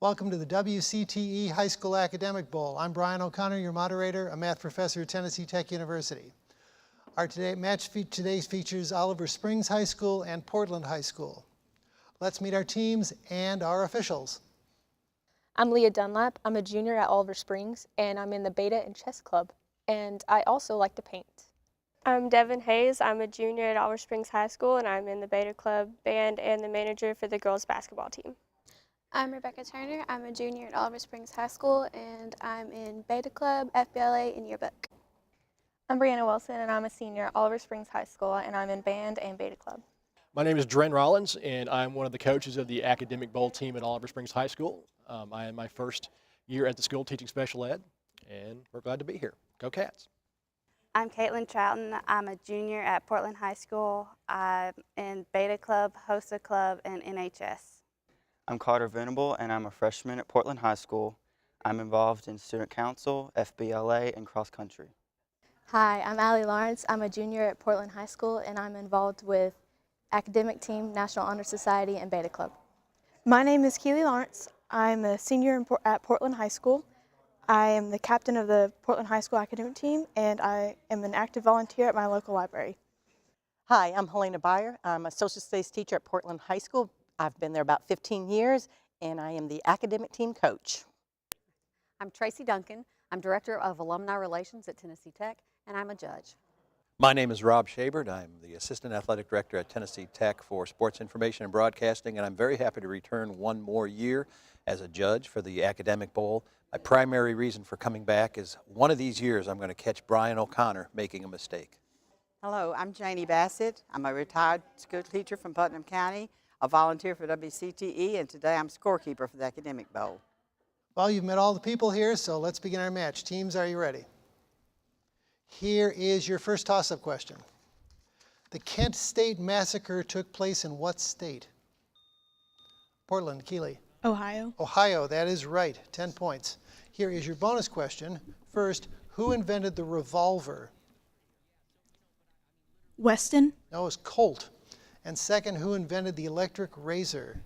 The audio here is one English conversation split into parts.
Welcome to the WCTE High School Academic Bowl. I'm Brian O'Connor, your moderator, a math professor at Tennessee Tech University. Our match today features Oliver Springs High School and Portland High School. Let's meet our teams and our officials. I'm Leah Dunlap. I'm a junior at Oliver Springs, and I'm in the Beta and Chess Club, and I also like to paint. I'm Devin Hayes. I'm a junior at Oliver Springs High School, and I'm in the Beta Club band and the manager for the girls basketball team. I'm Rebecca Turner. I'm a junior at Oliver Springs High School, and I'm in Beta Club, FBLA, and Yearbook. I'm Brianna Wilson, and I'm a senior at Oliver Springs High School, and I'm in band and Beta Club. My name is Dren Rollins, and I'm one of the coaches of the Academic Bowl team at Oliver Springs High School. I am my first year at the school teaching special ed, and we're glad to be here. Go Cats! I'm Caitlin Trouton. I'm a junior at Portland High School. I'm in Beta Club, HOSA Club, and NHS. I'm Carter Venable, and I'm a freshman at Portland High School. I'm involved in student council, FBLA, and cross country. Hi, I'm Allie Lawrence. I'm a junior at Portland High School, and I'm involved with academic team, National Honor Society, and Beta Club. My name is Keely Lawrence. I'm a senior at Portland High School. I am the captain of the Portland High School academic team, and I am an active volunteer at my local library. Hi, I'm Helena Beyer. I'm a social studies teacher at Portland High School. I've been there about 15 years, and I am the academic team coach. I'm Tracy Duncan. I'm Director of Alumni Relations at Tennessee Tech, and I'm a judge. My name is Rob Shabert. I'm the Assistant Athletic Director at Tennessee Tech for Sports Information and Broadcasting, and I'm very happy to return one more year as a judge for the Academic Bowl. My primary reason for coming back is one of these years I'm going to catch Brian O'Connor making a mistake. Hello, I'm Janie Bassett. I'm a retired school teacher from Putnam County, a volunteer for WCTE, and today I'm scorekeeper for the Academic Bowl. Well, you've met all the people here, so let's begin our match. Teams, are you ready? Here is your first toss-up question. The Kent State Massacre took place in what state? Portland, Keely. Ohio. Ohio, that is right. 10 points. Here is your bonus question. First, who invented the revolver? Weston. No, it was Colt. And second, who invented the electric razor?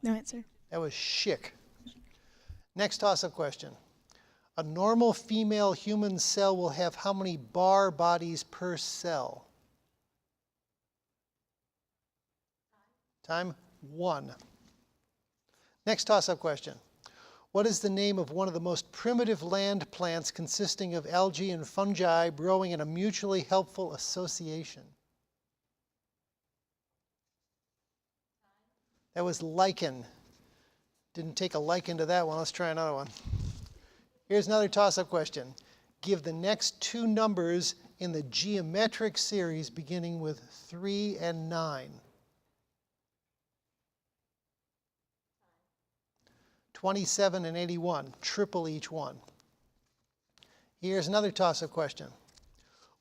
No answer. That was Schick. Next toss-up question. A normal female human cell will have how many bar bodies per cell? Time? 1. Next toss-up question. What is the name of one of the most primitive land plants consisting of algae and fungi growing in a mutually helpful association? That was lichen. Didn't take a liking to that one. Let's try another one. Here's another toss-up question. Give the next two numbers in the geometric series beginning with 3 and 9. 27 and 81, triple each one. Here's another toss-up question.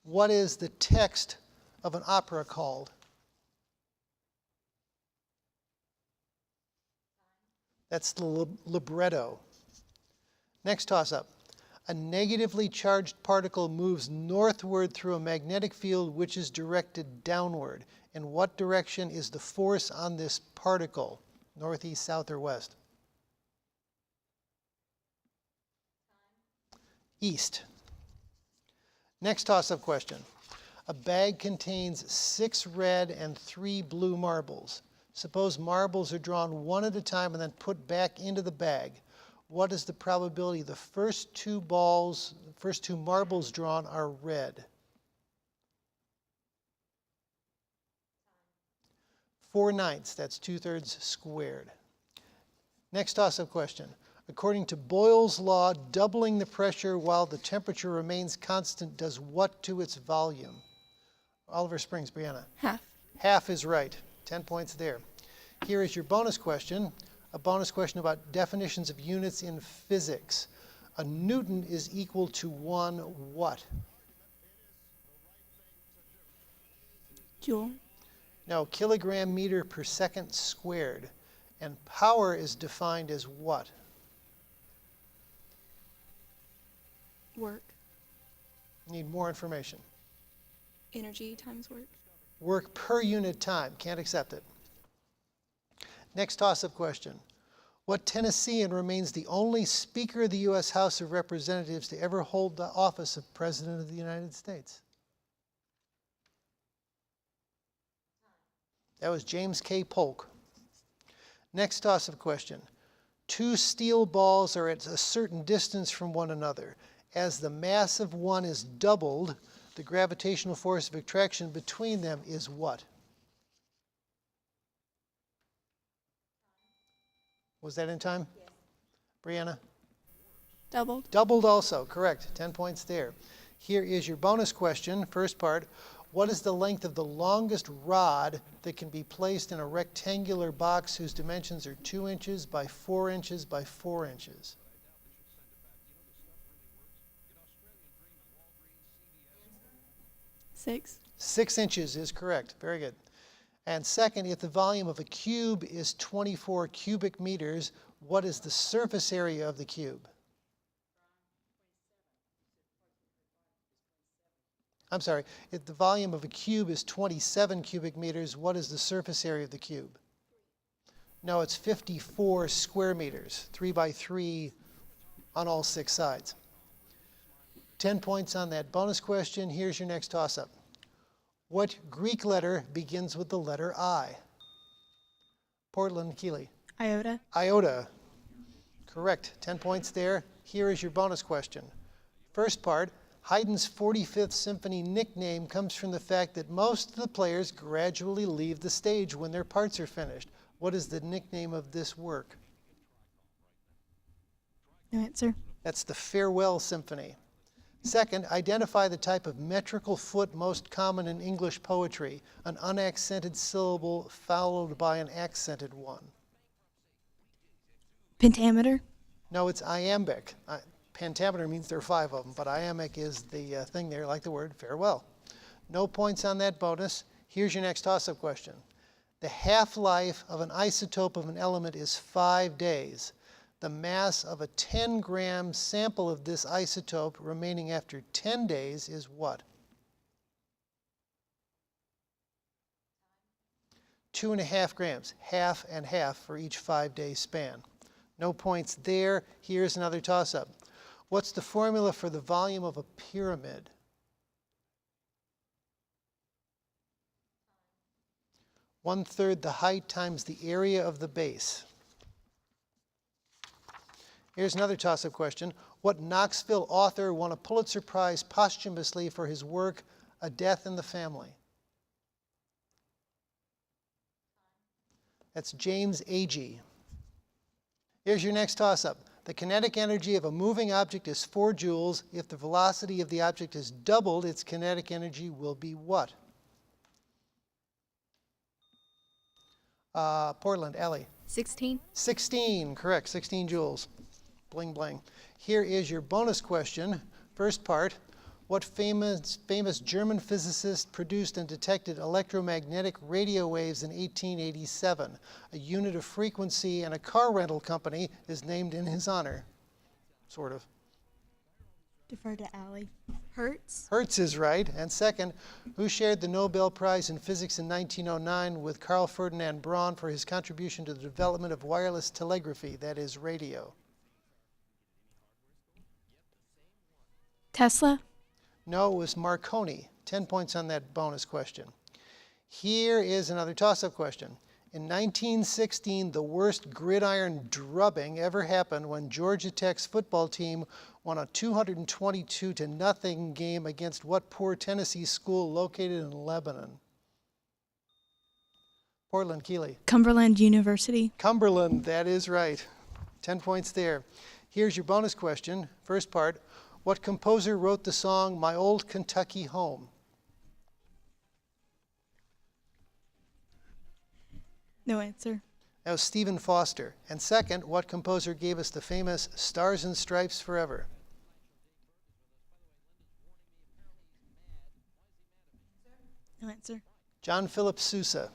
What is the text of an opera called? That's the libretto. Next toss-up. A negatively charged particle moves northward through a magnetic field which is directed downward. In what direction is the force on this particle? Northeast, south, or west? East. Next toss-up question. A bag contains 6 red and 3 blue marbles. Suppose marbles are drawn one at a time and then put back into the bag. What is the probability the first two marbles drawn are red? 4/9, that's 2/3 squared. Next toss-up question. According to Boyle's law, doubling the pressure while the temperature remains constant does what to its volume? Oliver Springs, Brianna. Half. Half is right. 10 points there. Here is your bonus question. A bonus question about definitions of units in physics. A Newton is equal to 1 what? Joule. No, kilogram meter per second squared. And power is defined as what? Work. Need more information. Energy times work. Work per unit time. Can't accept it. Next toss-up question. What Tennessean remains the only Speaker of the U.S. House of Representatives to ever hold the office of President of the United States? That was James K. Polk. Next toss-up question. Two steel balls are at a certain distance from one another. As the mass of one is doubled, the gravitational force of attraction between them is what? Was that in time? Yes. Brianna? Doubled. Doubled also, correct. 10 points there. Here is your bonus question, first part. What is the length of the longest rod that can be placed in a rectangular box whose dimensions are 2 inches by 4 inches by 4 inches? Six. 6 inches is correct. Very good. And second, if the volume of a cube is 24 cubic meters, what is the surface area of the cube? I'm sorry, if the volume of a cube is 27 cubic meters, what is the surface area of the cube? No, it's 54 square meters, 3 by 3 on all 6 sides. 10 points on that bonus question. Here's your next toss-up. What Greek letter begins with the letter I? Portland, Keeley. Iota. Iota. Correct. 10 points there. Here is your bonus question. First part, Haydn's 45th Symphony nickname comes from the fact that most of the players gradually leave the stage when their parts are finished. What is the nickname of this work? No answer. That's the Farewell Symphony. Second, identify the type of metrical foot most common in English poetry, an unaccented syllable followed by an accented one. Pentameter. No, it's iambic. Pentameter means there are 5 of them, but iambic is the thing there, like the word farewell. No points on that bonus. Here's your next toss-up question. The half-life of an isotope of an element is 5 days. The mass of a 10-gram sample of this isotope remaining after 10 days is what? 2.5 grams, half and half for each 5-day span. No points there. Here's another toss-up. What's the formula for the volume of a pyramid? One-third the height times the area of the base. Here's another toss-up question. What Knoxville author won a Pulitzer Prize posthumously for his work, A Death in the Family? That's James Agee. Here's your next toss-up. The kinetic energy of a moving object is 4 joules. If the velocity of the object is doubled, its kinetic energy will be what? Portland, Ellie. 16. 16, correct, 16 joules. Bling, bling. Here is your bonus question. First part, what famous German physicist produced and detected electromagnetic radio waves in 1887? A unit of frequency and a car rental company is named in his honor. Sort of. Defer to Allie. Hertz. Hertz is right. And second, who shared the Nobel Prize in Physics in 1909 with Carl Ferdinand Braun for his contribution to the development of wireless telegraphy, that is radio? Tesla. No, it was Marconi. 10 points on that bonus question. Here is another toss-up question. In 1916, the worst gridiron drubbing ever happened when Georgia Tech's football team won a 222-0 game against what poor Tennessee school located in Lebanon? Portland, Keeley. Cumberland University. Cumberland, that is right. 10 points there. Here's your bonus question. First part. What composer wrote the song My Old Kentucky Home? No answer. That was Stephen Foster. And second, what composer gave us the famous Stars and Stripes Forever? No answer. John Philip Sousa.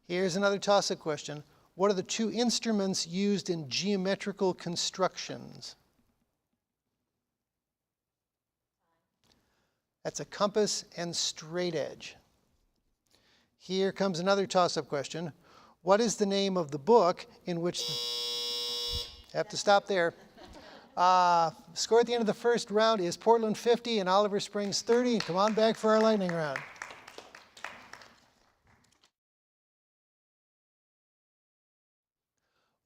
Here's another toss-up question. What are the 2 instruments used in geometrical constructions? That's a compass and straight edge. Here comes another toss-up question. What is the name of the book in which have to stop there. Score at the end of the first round is Portland 50 and Oliver Springs 30. Come on back for our lightning round.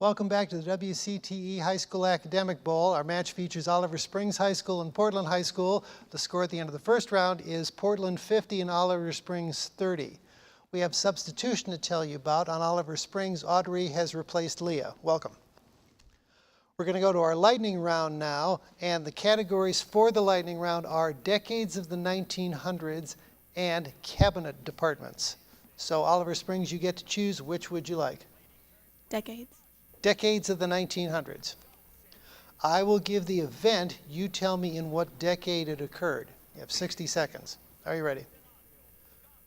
Welcome back to the WCTE High School Academic Bowl. Our match features Oliver Springs High School and Portland High School. The score at the end of the first round is Portland 50 and Oliver Springs 30. We have substitution to tell you about. On Oliver Springs, Audrey has replaced Leah. Welcome. We're going to go to our lightning round now, and the categories for the lightning round are decades of the 1900s and cabinet departments. So Oliver Springs, you get to choose. Which would you like? Decades. Decades of the 1900s. I will give the event. You tell me in what decade it occurred. You have 60 seconds. Are you ready?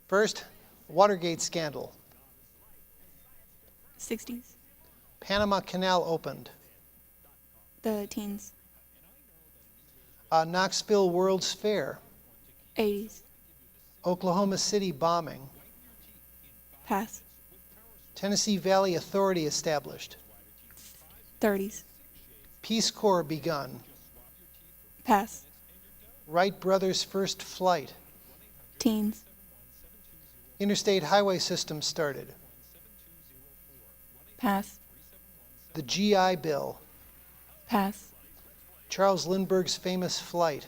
First, Watergate scandal. 60s. Panama Canal opened. The teens. Knoxville World's Fair. 80s. Oklahoma City bombing. Pass. Tennessee Valley Authority established. 30s. Peace Corps begun. Pass. Wright brothers' first flight. Teens. Interstate highway system started. Pass. The GI Bill. Pass. Charles Lindbergh's famous flight.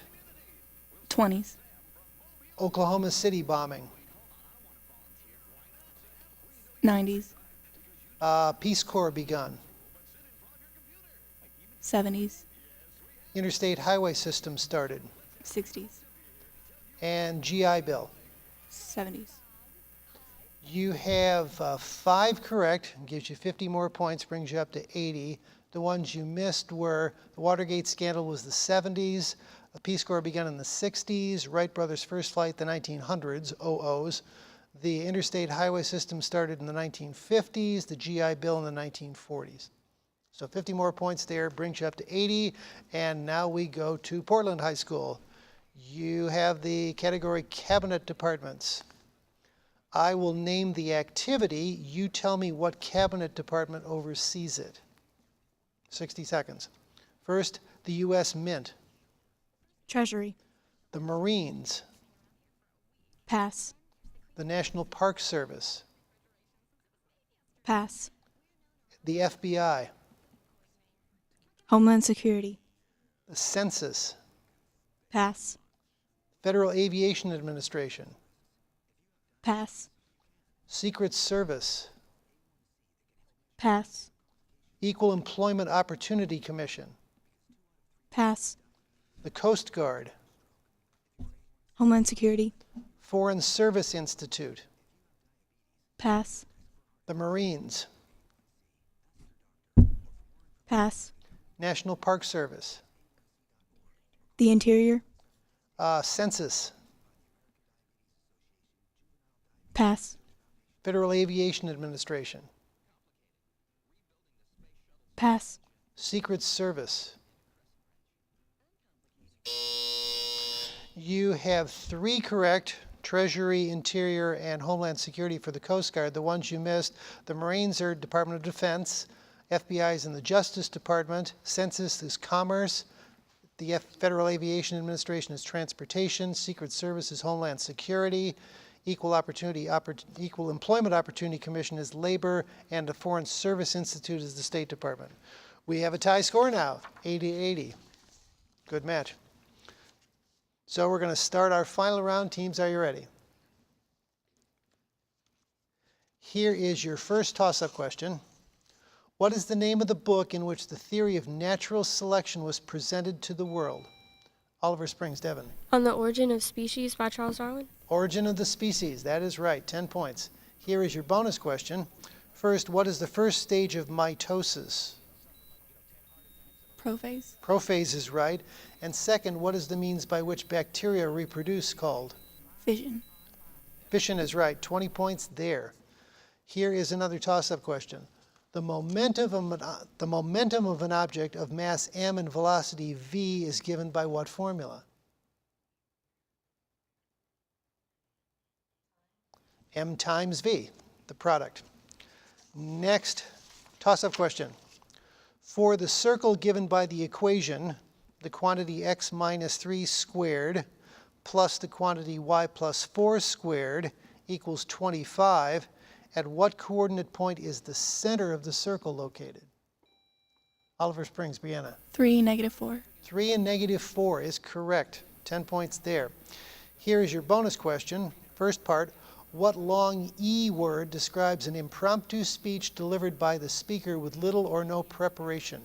20s. Oklahoma City bombing. 90s. Peace Corps begun. 70s. Interstate highway system started. 60s. And GI Bill. 70s. You have 5 correct, gives you 50 more points, brings you up to 80. The ones you missed were the Watergate scandal was the 70s, the Peace Corps began in the 60s, Wright brothers' first flight the 1900s, OOs. The interstate highway system started in the 1950s, the GI Bill in the 1940s. So 50 more points there, brings you up to 80. And now we go to Portland High School. You have the category cabinet departments. I will name the activity. You tell me what cabinet department oversees it. 60 seconds. First, the U.S. Mint. Treasury. The Marines. Pass. The National Park Service. Pass. The FBI. Homeland Security. The Census. Pass. Federal Aviation Administration. Pass. Secret Service. Pass. Equal Employment Opportunity Commission. Pass. The Coast Guard. Homeland Security. Foreign Service Institute. Pass. The Marines. Pass. National Park Service. The Interior. Census. Pass. Federal Aviation Administration. Pass. Secret Service. You have 3 correct, Treasury, Interior, and Homeland Security for the Coast Guard. The ones you missed, the Marines are Department of Defense, FBI is in the Justice Department, Census is Commerce, the Federal Aviation Administration is Transportation, Secret Service is Homeland Security, Equal Employment Opportunity Commission is Labor, and the Foreign Service Institute is the State Department. We have a tie score now, 80-80. Good match. So we're going to start our final round. Teams, are you ready? Here is your first toss-up question. What is the name of the book in which the theory of natural selection was presented to the world? Oliver Springs, Devin. On the Origin of Species by Charles Darwin. Origin of the Species, that is right, 10 points. Here is your bonus question. First, what is the first stage of mitosis? Prophase. Prophase is right. And second, what is the means by which bacteria reproduce called? Fission. Fission is right, 20 points there. Here is another toss-up question. The momentum of an object of mass m and velocity v is given by what formula? M times v, the product. Next toss-up question. For the circle given by the equation, the quantity x minus 3 squared plus the quantity y plus 4 squared equals 25, at what coordinate point is the center of the circle located? Oliver Springs, Brianna. 3, -4. 3 and -4 is correct. 10 points there. Here is your bonus question. First part, what long E word describes an impromptu speech delivered by the speaker with little or no preparation?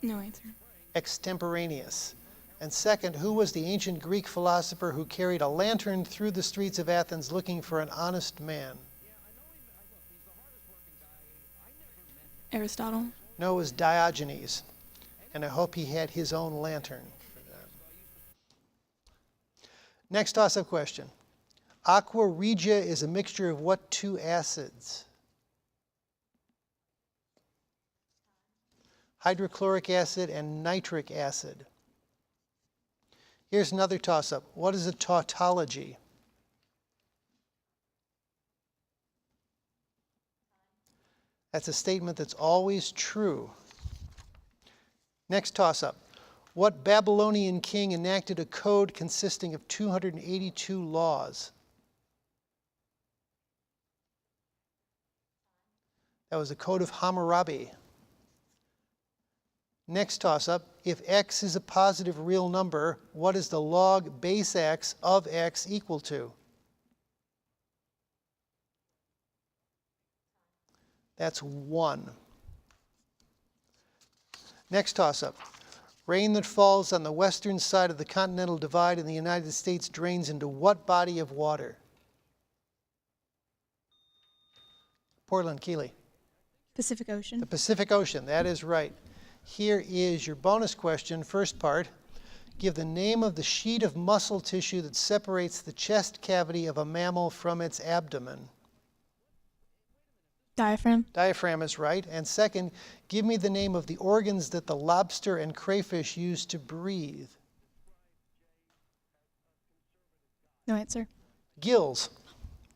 No answer. Extemporaneous. And second, who was the ancient Greek philosopher who carried a lantern through the streets of Athens looking for an honest man? Aristotle. No, it was Diogenes. And I hope he had his own lantern for that. Next toss-up question. Aqua regia is a mixture of what two acids? Hydrochloric acid and nitric acid. Here's another toss-up. What is a tautology? That's a statement that's always true. Next toss-up. What Babylonian king enacted a code consisting of 282 laws? That was the Code of Hammurabi. Next toss-up. If x is a positive real number, what is the log base x of x equal to? That's 1. Next toss-up. Rain that falls on the western side of the Continental Divide in the United States drains into what body of water? Portland, Keeley. Pacific Ocean. The Pacific Ocean, that is right. Here is your bonus question, first part. Give the name of the sheet of muscle tissue that separates the chest cavity of a mammal from its abdomen. Diaphragm. Diaphragm is right. And second, give me the name of the organs that the lobster and crayfish use to breathe. No answer. Gills.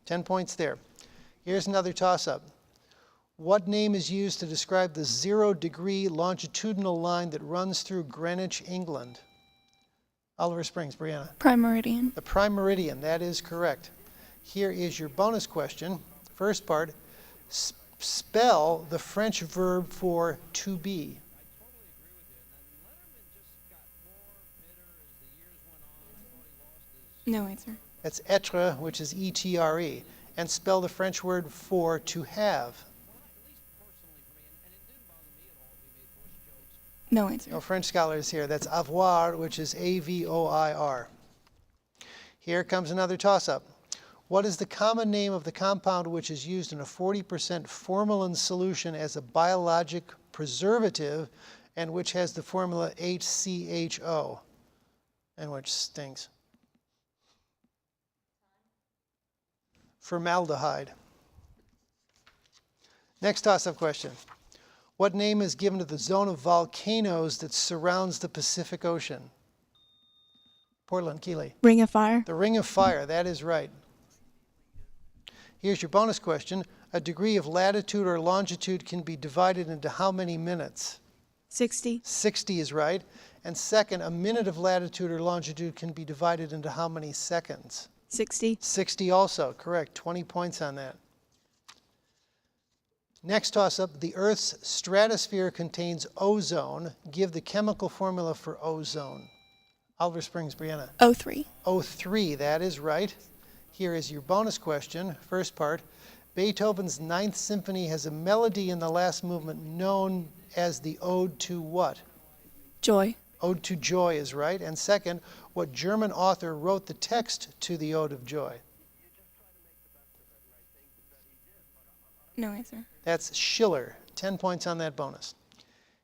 10 points there. Here's another toss-up. What name is used to describe the 0-degree longitudinal line that runs through Greenwich, England? Oliver Springs, Brianna. Prime meridian. The prime meridian, that is correct. Here is your bonus question. First part, spell the French verb for to be. No answer. That's être, which is E-T-R-E. And spell the French word for to have. No answer. No French scholars here. That's avoir, which is A-V-O-I-R. Here comes another toss-up. What is the common name of the compound which is used in a 40% formalin solution as a biologic preservative and which has the formula HCHO and which stinks? Formaldehyde. Next toss-up question. What name is given to the zone of volcanoes that surrounds the Pacific Ocean? Portland, Keeley. Ring of Fire. The Ring of Fire, that is right. Here's your bonus question. A degree of latitude or longitude can be divided into how many minutes? 60. 60 is right. And second, a minute of latitude or longitude can be divided into how many seconds? 60. 60 also, correct. 20 points on that. Next toss-up, the Earth's stratosphere contains ozone. Give the chemical formula for ozone. Oliver Springs, Brianna. O3. O3, that is right. Here is your bonus question, first part. Beethoven's Ninth Symphony has a melody in the last movement known as the Ode to what? Joy. Ode to Joy is right. And second, what German author wrote the text to the Ode of Joy? No answer. That's Schiller. 10 points on that bonus.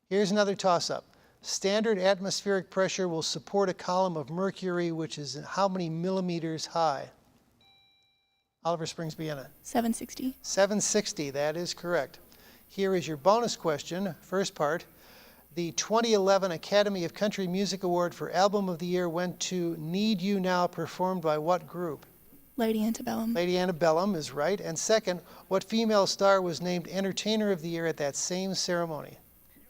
Here's another toss-up. Standard atmospheric pressure will support a column of mercury which is how many millimeters high? Oliver Springs, Vienna. 760. 760, that is correct. Here is your bonus question, first part. The 2011 Academy of Country Music Award for Album of the Year went to Need You Now, performed by what group? Lady Antebellum. Lady Antebellum is right. And second, what female star was named Entertainer of the Year at that same ceremony?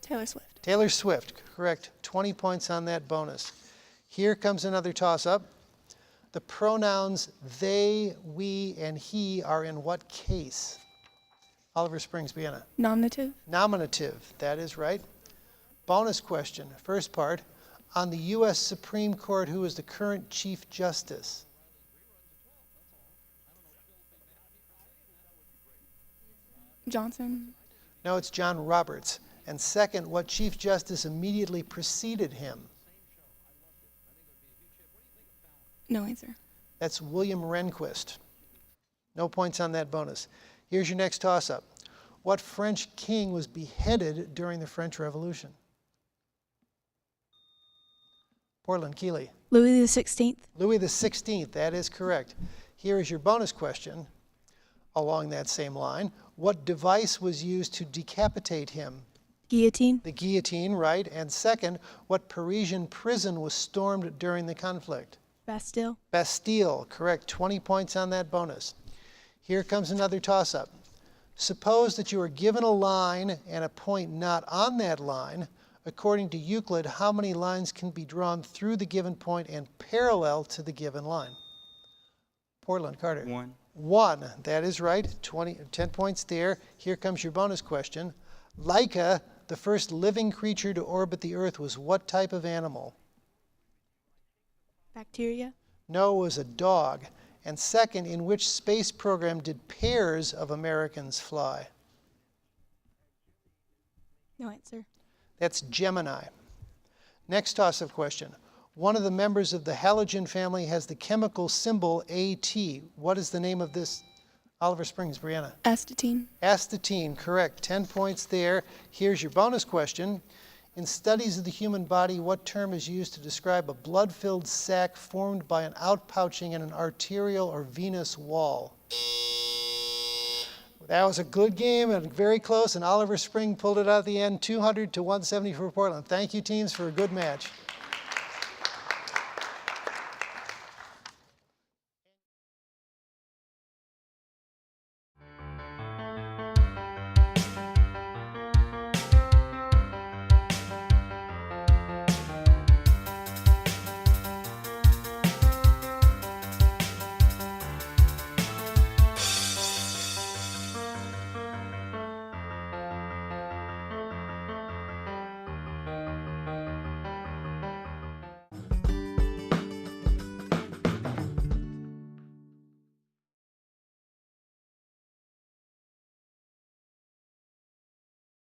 Taylor Swift. Taylor Swift, correct. 20 points on that bonus. Here comes another toss-up. The pronouns they, we, and he are in what case? Oliver Springs, Vienna. Nominative. Nominative, that is right. Bonus question, first part. On the U.S. Supreme Court, who is the current Chief Justice? Johnson. No, it's John Roberts. And second, what Chief Justice immediately preceded him? No answer. That's William Rehnquist. No points on that bonus. Here's your next toss-up. What French king was beheaded during the French Revolution? Portland, Keeley. Louis XVI. Louis XVI, that is correct. Here is your bonus question along that same line. What device was used to decapitate him? Guillotine. The guillotine, right. And second, what Parisian prison was stormed during the conflict? Bastille. Bastille, correct. 20 points on that bonus. Here comes another toss-up. Suppose that you are given a line and a point not on that line. According to Euclid, how many lines can be drawn through the given point and parallel to the given line? Portland, Carter. 1. 1, that is right. 10 points there. Here comes your bonus question. Laika, the first living creature to orbit the Earth, was what type of animal? Bacteria. No, it was a dog. And second, in which space program did pairs of Americans fly? No answer. That's Gemini. Next toss-up question. One of the members of the halogen family has the chemical symbol AT. What is the name of this? Oliver Springs, Brianna. Astatine. Astatine, correct. 10 points there. Here's your bonus question. In studies of the human body, what term is used to describe a blood-filled sac formed by an outpouching in an arterial or venous wall? That was a good game and very close, and Oliver Spring pulled it out at the end, 200 to 170 for Portland. Thank you, teams, for a good match.